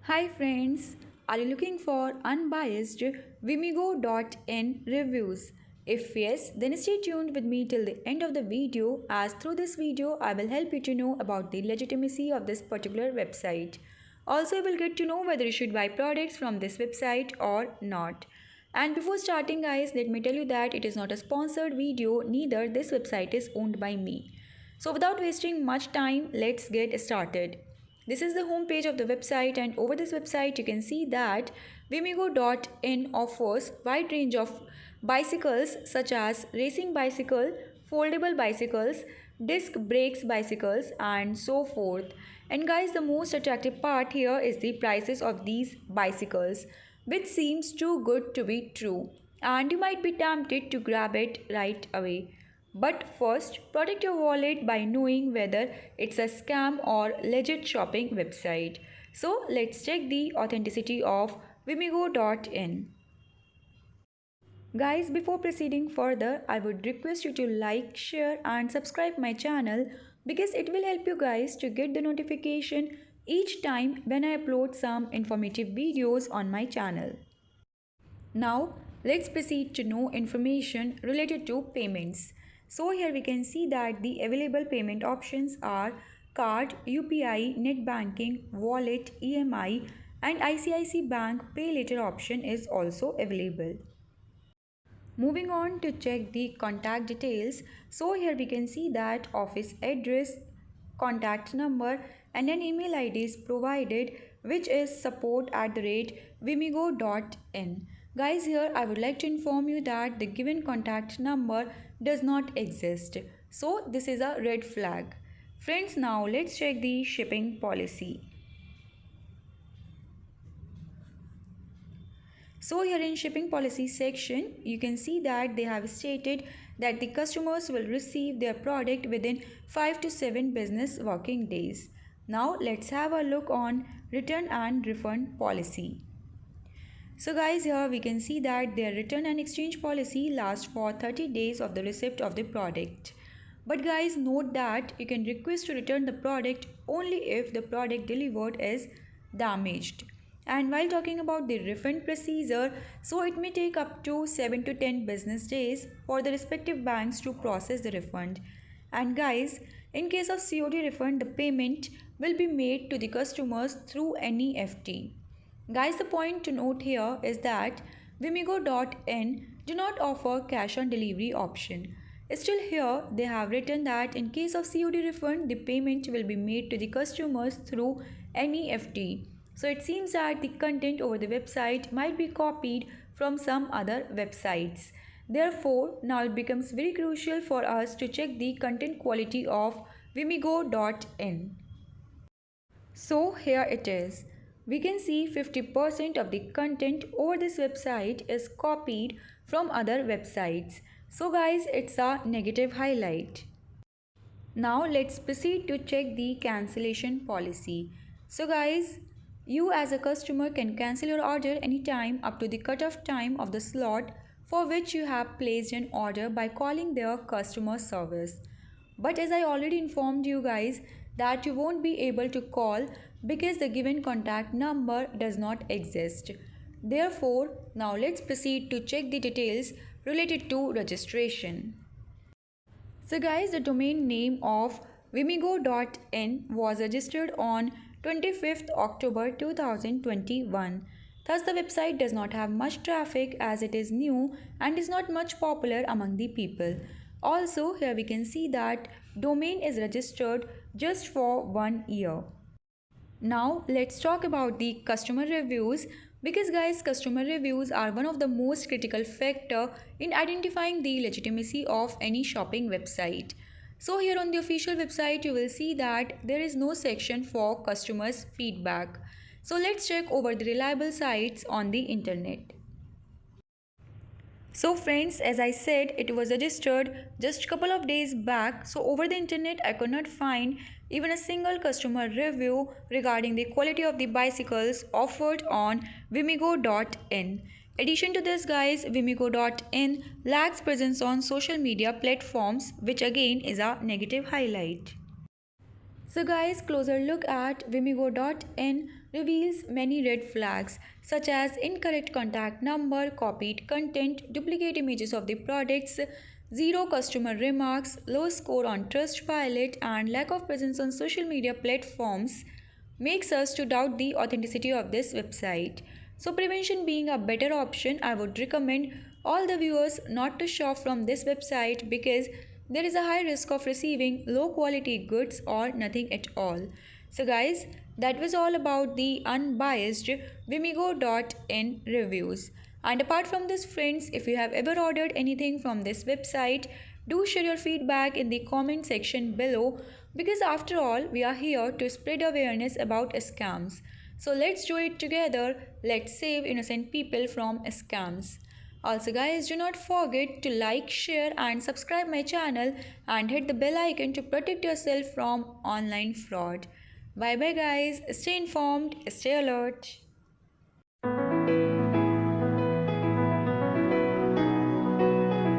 Hi friends, are you looking for unbiased Vimigo.in reviews? If yes, then stay tuned with me till the end of the video, as through this video I will help you to know about the legitimacy of this particular website. Also, you will get to know whether you should buy products from this website or not. And before starting guys, let me tell you that it is not a sponsored video, neither this website is owned by me. So without wasting much time, let's get started. This is the home page of the website, and over this website you can see that Vimigo.in offers wide range of bicycles such as racing bicycle, foldable bicycles, disc brakes bicycles and so forth. And guys, the most attractive part here is the prices of these bicycles, which seems too good to be true, and you might be tempted to grab it right away. But first, protect your wallet by knowing whether it's a scam or legit shopping website. So let's check the authenticity of Vimigo.in. Guys, before proceeding further, I would request you to like, share and subscribe my channel because it will help you guys to get the notification each time when I upload some informative videos on my channel. Now, let's proceed to know information related to payments. So here we can see that the available payment options are card, UPI, net banking, wallet, EMI and ICICI Bank Pay Later option is also available. Moving on to check the contact details. So here we can see that office address, contact number and an email ID is provided, which is support@vimigo.in. Guys, here I would like to inform you that the given contact number does not exist. So this is a red flag. Friends, now let's check the shipping policy. So here in shipping policy section, you can see that they have stated that the customers will receive their product within 5 to 7 business working days. Now let's have a look on return and refund policy. So guys, here we can see that their return and exchange policy lasts for 30 days of the receipt of the product. But guys, note that you can request to return the product only if the product delivered is damaged. And while talking about the refund procedure, so it may take up to 7 to 10 business days for the respective banks to process the refund. And guys, in case of COD refund, the payment will be made to the customers through NEFT. Guys, the point to note here is that Vimigo.in do not offer cash on delivery option. Still here, they have written that in case of COD refund, the payment will be made to the customers through NEFT. So it seems that the content over the website might be copied from some other websites. Therefore, now it becomes very crucial for us to check the content quality of Vimigo.in. So here it is. We can see 50% of the content over this website is copied from other websites. So guys, it's a negative highlight. Now let's proceed to check the cancellation policy. So guys, you as a customer can cancel your order anytime up to the cutoff time of the slot for which you have placed an order by calling their customer service. But as I already informed you guys that you won't be able to call because the given contact number does not exist. Therefore, now let's proceed to check the details related to registration. So guys, the domain name of Vimigo.in was registered on 25th October 2021. Thus, the website does not have much traffic as it is new and is not much popular among the people. Also, here we can see that domain is registered just for 1 year. Now let's talk about the customer reviews, because guys, customer reviews are one of the most critical factor in identifying the legitimacy of any shopping website. So here on the official website you will see that there is no section for customers feedback. So let's check over the reliable sites on the internet. So friends, as I said, it was registered just a couple of days back. So over the internet, I could not find even a single customer review regarding the quality of the bicycles offered on Vimigo.in. Addition to this guys, Vimigo.in lacks presence on social media platforms, which again is a negative highlight. So guys, closer look at Vimigo.in reveals many red flags such as incorrect contact number, copied content, duplicate images of the products, zero customer remarks, low score on Trustpilot, and lack of presence on social media platforms makes us to doubt the authenticity of this website. So prevention being a better option, I would recommend all the viewers not to shop from this website because there is a high risk of receiving low quality goods or nothing at all. So guys, that was all about the unbiased Vimigo.in reviews. And apart from this friends, if you have ever ordered anything from this website, do share your feedback in the comment section below because after all, we are here to spread awareness about scams. So let's do it together. Let's save innocent people from scams. Also guys, do not forget to like, share and subscribe my channel and hit the bell icon to protect yourself from online fraud. Bye bye guys. Stay informed, stay alert.